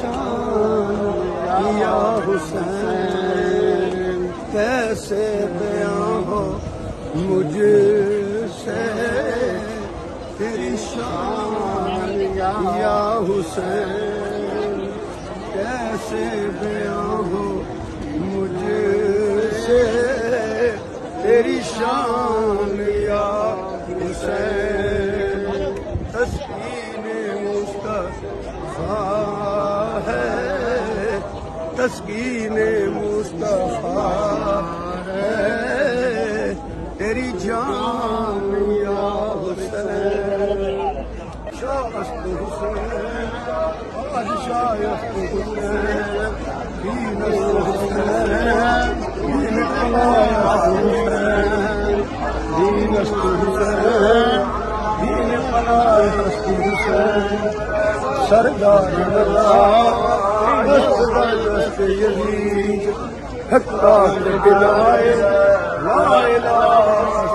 शान या हुसैन, कैसे बयां हो मुझसे तेरी शान या हुसैन, कैसे बयां हो मुझसे तेरी शान या हुसैन। तस्कीने मुस्तफा है, तस्कीने मुस्तफा है तेरी जान या हुसैन। शायस्त हुसैन, शायस्त हुसैन, दीनस्त हुसैन, दीन कलायस्त हुसैन, दीनस्त हुसैन, दीन कलायस्त हुसैन। सरदार दस्त दस्त यजीद, हक्का के बिलाए ला इलाहा